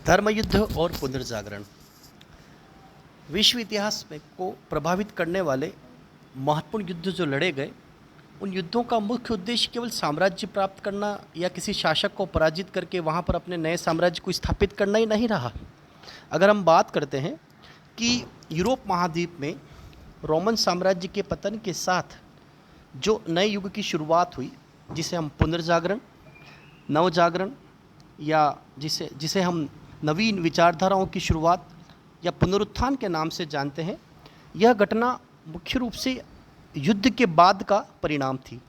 धर्मयुद्ध और पुनर्जागरण विश्व इतिहास में को प्रभावित करने वाले महत्वपूर्ण युद्ध जो लड़े गए, उन युद्धों का मुख्य उद्देश्य केवल साम्राज्य प्राप्त करना या किसी शासक को पराजित करके वहाँ पर अपने नए साम्राज्य को स्थापित करना ही नहीं रहा। अगर हम बात करते हैं कि यूरोप महाद्वीप में रोमन साम्राज्य के पतन के साथ जो नए युग की शुरुआत हुई, जिसे हम पुनर्जागरण, नवजागरण या जिसे जिसे हम नवीन विचारधाराओं की शुरुआत या पुनरुत्थान के नाम से जानते हैं, यह घटना मुख्य रूप से युद्ध के बाद का परिणाम थी।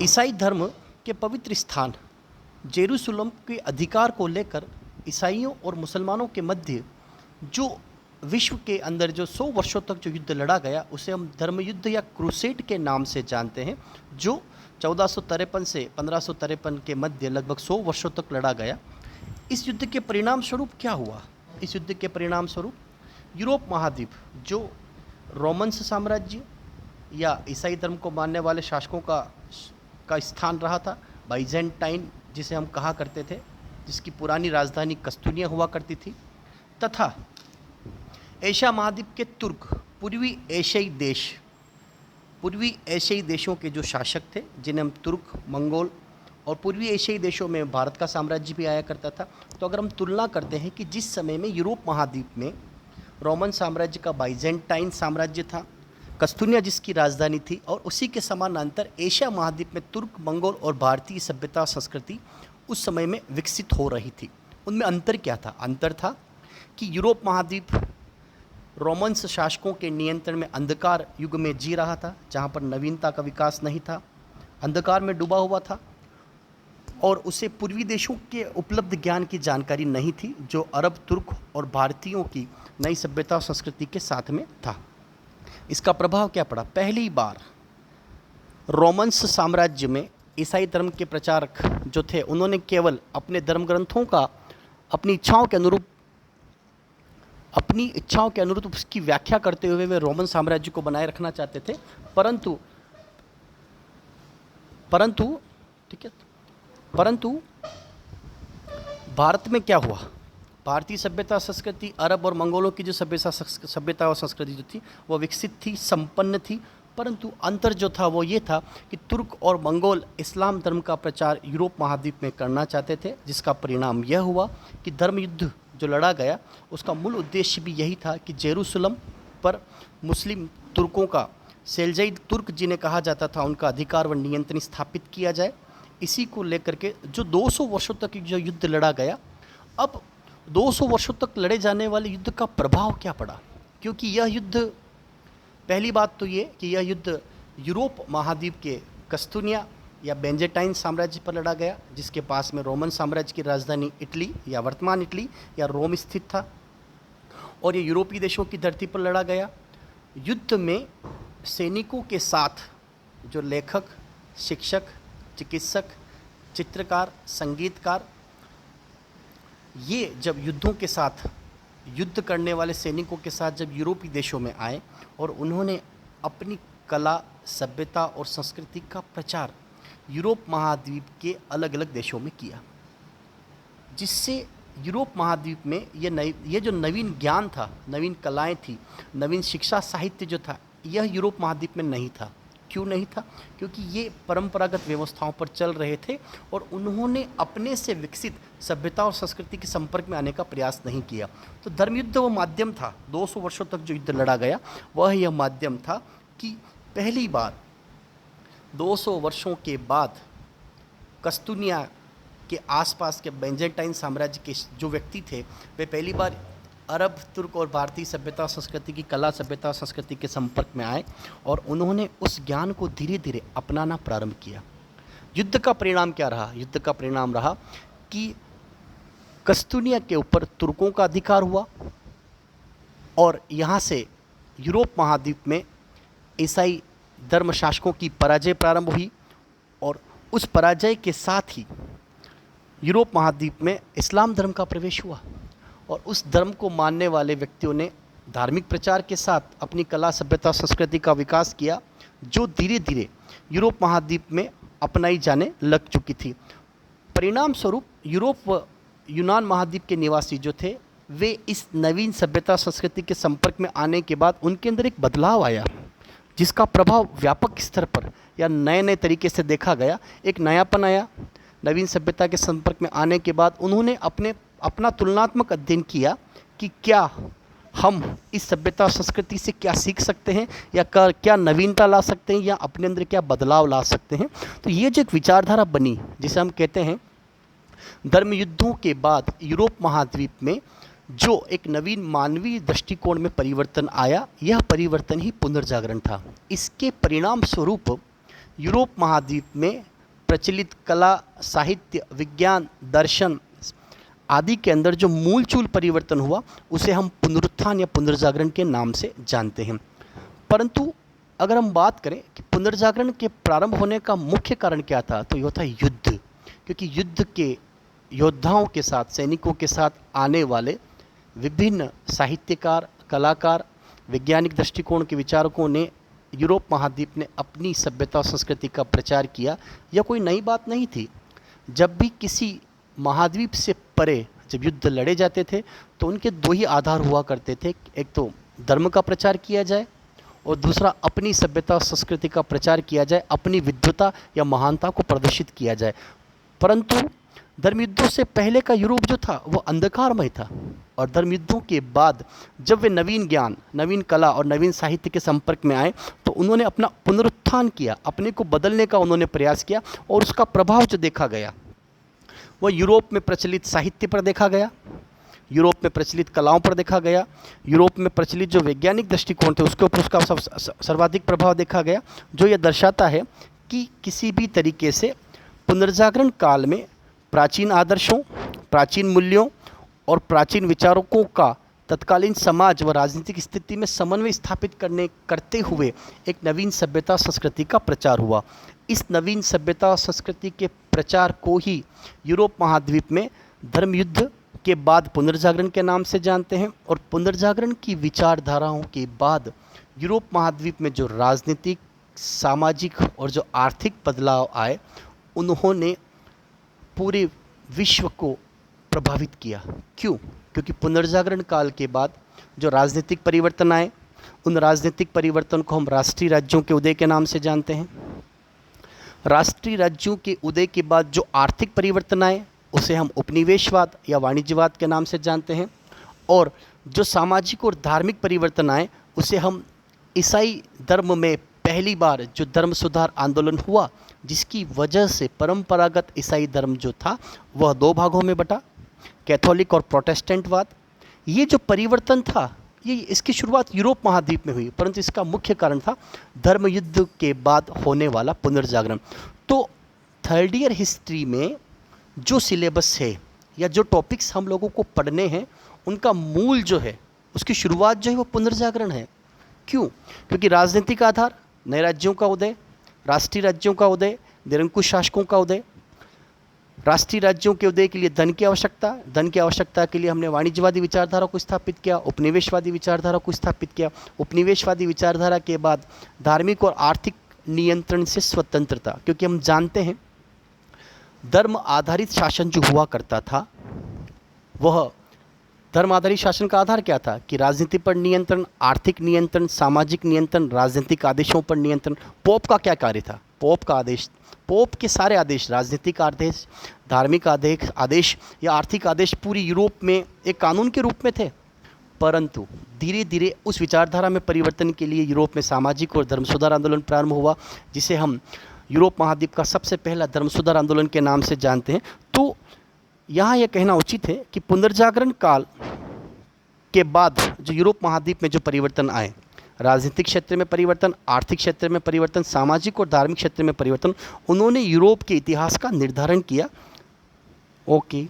ईसाई धर्म के पवित्र स्थान जेरूसलम के अधिकार को लेकर ईसाइयों और मुसलमानों के मध्य जो विश्व के अंदर जो 100 वर्षों तक जो युद्ध लड़ा गया, उसे हम धर्मयुद्ध या क्रूसेड के नाम से जानते हैं, जो 1453 से 1553 के मध्य लगभग 100 वर्षों तक लड़ा गया। इस युद्ध के परिणाम स्वरूप क्या हुआ? इस युद्ध के परिणाम स्वरूप यूरोप महाद्वीप जो रोमन्स साम्राज्य या ईसाई धर्म को मानने वाले शासकों का स्थान रहा था, बाइजेंटाइन जिसे हम कहा करते थे, जिसकी पुरानी राजधानी कस्तूनिया हुआ करती थी, तथा एशिया महाद्वीप के तुर्क, पूर्वी एशियाई देशों के जो शासक थे, जिन्हें हम तुर्क, मंगोल और पूर्वी एशियाई देशों में भारत का साम्राज्य भी आया करता था। तो अगर हम तुलना करते हैं कि जिस समय में यूरोप महाद्वीप में रोमन साम्राज्य का बाइजेंटाइन साम्राज्य था, कस्तूनिया जिसकी राजधानी थी, और उसी के समानांतर एशिया महाद्वीप में तुर्क, मंगोल और भारतीय सभ्यता संस्कृति उस समय में विकसित हो रही थी। उनमें अंतर क्या था? अंतर था कि यूरोप महाद्वीप रोमन्स शासकों के नियंत्रण में अंधकार युग में जी रहा था, जहाँ पर नवीनता का विकास नहीं था, अंधकार में डूबा हुआ था, और उसे पूर्वी देशों के उपलब्ध ज्ञान की जानकारी नहीं थी जो अरब, तुर्क और भारतीयों की नई सभ्यता और संस्कृति के साथ में था। इसका प्रभाव क्या पड़ा? पहली बार रोमन्स साम्राज्य में ईसाई धर्म के प्रचारक जो थे, उन्होंने केवल अपने धर्म ग्रंथों का अपनी इच्छाओं के अनुरूप उसकी व्याख्या करते हुए वे रोमन साम्राज्य को बनाए रखना चाहते थे। परंतु भारत में क्या हुआ? भारतीय सभ्यता संस्कृति, अरब और मंगोलों की जो सभ्यता और संस्कृति जो थी वो विकसित थी, संपन्न थी, परंतु अंतर जो था वो ये था कि तुर्क और मंगोल इस्लाम धर्म का प्रचार यूरोप महाद्वीप में करना चाहते थे, जिसका परिणाम यह हुआ कि धर्म युद्ध जो लड़ा गया उसका मूल उद्देश्य भी यही था कि जेरूसलम पर मुस्लिम तुर्कों का, सेल्जूक़ तुर्क जिन्हें कहा जाता था, उनका अधिकार व नियंत्रण स्थापित किया जाए। इसी को लेकर के जो 200 वर्षों तक जो युद्ध लड़ा गया, अब 200 वर्षों तक लड़े जाने वाले युद्ध का प्रभाव क्या पड़ा? क्योंकि यह युद्ध, पहली बात तो ये कि यह युद्ध यूरोप महाद्वीप के कस्तूनिया या बेंजेटाइन साम्राज्य पर लड़ा गया, जिसके पास में रोमन साम्राज्य की राजधानी इटली या वर्तमान इटली या रोम स्थित था, और ये यूरोपीय देशों की धरती पर लड़ा गया। युद्ध में सैनिकों के साथ जो लेखक, शिक्षक, चिकित्सक, चित्रकार, संगीतकार, ये जब युद्धों के साथ युद्ध करने वाले सैनिकों के साथ जब यूरोपीय देशों में आए और उन्होंने अपनी कला, सभ्यता और संस्कृति का प्रचार यूरोप महाद्वीप के अलग अलग देशों में किया, जिससे यूरोप महाद्वीप में ये जो नवीन ज्ञान था, नवीन कलाएं थी, नवीन शिक्षा साहित्य जो था, यह यूरोप महाद्वीप में नहीं था। क्यों नहीं था? क्योंकि ये परंपरागत व्यवस्थाओं पर चल रहे थे और उन्होंने अपने से विकसित सभ्यता और संस्कृति के संपर्क में आने का प्रयास नहीं किया। तो धर्मयुद्ध वो माध्यम था, 200 वर्षों तक जो युद्ध लड़ा गया वह यह माध्यम था कि पहली बार 200 वर्षों के बाद कस्तूनिया के आसपास के बेंजेटाइन साम्राज्य के जो व्यक्ति थे, वे पहली बार अरब, तुर्क और भारतीय सभ्यता संस्कृति की कला, सभ्यता संस्कृति के संपर्क में आए और उन्होंने उस ज्ञान को धीरे धीरे अपनाना प्रारंभ किया। युद्ध का परिणाम क्या रहा? युद्ध का परिणाम रहा कि कस्तूनिया के ऊपर तुर्कों का अधिकार हुआ और यहाँ से यूरोप महाद्वीप में ईसाई धर्म शासकों की पराजय प्रारंभ हुई, और उस पराजय के साथ ही यूरोप महाद्वीप में इस्लाम धर्म का प्रवेश हुआ, और उस धर्म को मानने वाले व्यक्तियों ने धार्मिक प्रचार के साथ अपनी कला, सभ्यता, संस्कृति का विकास किया, जो धीरे धीरे यूरोप महाद्वीप में अपनाई जाने लग चुकी थी। परिणाम स्वरूप यूरोप व यूनान महाद्वीप के निवासी जो थे वे इस नवीन सभ्यता संस्कृति के संपर्क में आने के बाद उनके अंदर एक बदलाव आया, जिसका प्रभाव व्यापक स्तर पर या नए नए तरीके से देखा गया। एक नयापन आया। नवीन सभ्यता के संपर्क में आने के बाद उन्होंने अपना तुलनात्मक अध्ययन किया कि क्या हम इस सभ्यता संस्कृति से क्या सीख सकते हैं या क्या नवीनता ला सकते हैं या अपने अंदर क्या बदलाव ला सकते हैं। तो ये जो एक विचारधारा बनी, जिसे हम कहते हैं धर्म युद्धों के बाद यूरोप महाद्वीप में जो एक नवीन मानवीय दृष्टिकोण में परिवर्तन आया, यह परिवर्तन ही पुनर्जागरण था। इसके परिणाम स्वरूप यूरोप महाद्वीप में प्रचलित कला, साहित्य, विज्ञान, दर्शन आदि के अंदर जो मूलचूल परिवर्तन हुआ उसे हम पुनरुत्थान या पुनर्जागरण के नाम से जानते हैं। परंतु अगर हम बात करें कि पुनर्जागरण के प्रारंभ होने का मुख्य कारण क्या था, तो यह था युद्ध। क्योंकि युद्ध के योद्धाओं के साथ, सैनिकों के साथ आने वाले विभिन्न साहित्यकार, कलाकार, वैज्ञानिक दृष्टिकोण के विचारकों ने यूरोप महाद्वीप ने अपनी सभ्यता और संस्कृति का प्रचार किया। यह कोई नई बात नहीं थी। जब भी किसी महाद्वीप से परे जब युद्ध लड़े जाते थे तो उनके दो ही आधार हुआ करते थे, एक तो धर्म का प्रचार किया जाए और दूसरा अपनी सभ्यता और संस्कृति का प्रचार किया जाए, अपनी विद्वता या महानता को प्रदर्शित किया जाए। परंतु धर्म युद्धों से पहले का यूरोप जो था वो अंधकारमय था, और धर्म युद्धों के बाद जब वे नवीन ज्ञान, नवीन कला और नवीन साहित्य के संपर्क में आए तो उन्होंने अपना पुनरुत्थान किया, अपने को बदलने का उन्होंने प्रयास किया, और उसका प्रभाव जो देखा गया वह यूरोप में प्रचलित साहित्य पर देखा गया, यूरोप में प्रचलित कलाओं पर देखा गया, यूरोप में प्रचलित जो वैज्ञानिक दृष्टिकोण थे उसके ऊपर उसका सर्वाधिक प्रभाव देखा गया, जो यह दर्शाता है कि किसी भी तरीके से पुनर्जागरण काल में प्राचीन आदर्शों, प्राचीन मूल्यों और प्राचीन विचारकों का तत्कालीन समाज व राजनीतिक स्थिति में समन्वय स्थापित करते हुए एक नवीन सभ्यता संस्कृति का प्रचार हुआ। इस नवीन सभ्यता संस्कृति के प्रचार को ही यूरोप महाद्वीप में धर्म युद्ध के बाद पुनर्जागरण के नाम से जानते हैं। और पुनर्जागरण की विचारधाराओं के बाद यूरोप महाद्वीप में जो राजनीतिक, सामाजिक और जो आर्थिक बदलाव आए, उन्होंने पूरे विश्व को प्रभावित किया। क्यों? क्योंकि पुनर्जागरण काल के बाद जो राजनीतिक परिवर्तन आए, उन राजनीतिक परिवर्तन को हम राष्ट्रीय राज्यों के उदय के नाम से जानते हैं। राष्ट्रीय राज्यों के उदय के बाद जो आर्थिक परिवर्तन आए उसे हम उपनिवेशवाद या वाणिज्यवाद के नाम से जानते हैं। और जो सामाजिक और धार्मिक परिवर्तन आए उसे हम ईसाई धर्म में पहली बार जो धर्म सुधार आंदोलन हुआ, जिसकी वजह से परंपरागत ईसाई धर्म जो था वह दो भागों में बटा, कैथोलिक और प्रोटेस्टेंटवाद। ये जो परिवर्तन था ये इसकी शुरुआत यूरोप महाद्वीप में हुई, परंतु इसका मुख्य कारण था धर्म युद्ध के बाद होने वाला पुनर्जागरण। तो थर्ड ईयर हिस्ट्री में जो सिलेबस है या जो टॉपिक्स हम लोगों को पढ़ने हैं, उनका मूल जो है, उसकी शुरुआत जो है वो पुनर्जागरण है। क्यों? क्योंकि राजनीतिक आधार, नए राज्यों का उदय, राष्ट्रीय राज्यों का उदय, निरंकुश शासकों का उदय, राष्ट्रीय राज्यों के उदय के लिए धन की आवश्यकता के लिए हमने वाणिज्यवादी विचारधारा को स्थापित किया, उपनिवेशवादी विचारधारा को स्थापित किया। उपनिवेशवादी विचारधारा के बाद धार्मिक और आर्थिक नियंत्रण से स्वतंत्रता, क्योंकि हम जानते हैं धर्म आधारित शासन जो हुआ करता था, वह धर्म आधारित शासन का आधार क्या था कि राजनीति पर नियंत्रण, आर्थिक नियंत्रण, सामाजिक नियंत्रण, राजनीतिक आदेशों पर नियंत्रण। पोप का क्या कार्य था? पोप का आदेश, पोप के सारे आदेश, राजनीतिक आदेश, धार्मिक आदेश या आर्थिक आदेश पूरी यूरोप में एक कानून के रूप में थे। परंतु धीरे धीरे उस विचारधारा में परिवर्तन के लिए यूरोप में सामाजिक और धर्म सुधार आंदोलन प्रारंभ हुआ, जिसे हम यूरोप महाद्वीप का सबसे पहला धर्म सुधार आंदोलन के नाम से जानते हैं। तो यहाँ यह कहना उचित है कि पुनर्जागरण काल के बाद जो यूरोप महाद्वीप में जो परिवर्तन आए, राजनीतिक क्षेत्र में परिवर्तन, आर्थिक क्षेत्र में परिवर्तन, सामाजिक और धार्मिक क्षेत्र में परिवर्तन, उन्होंने यूरोप के इतिहास का निर्धारण किया। ओके।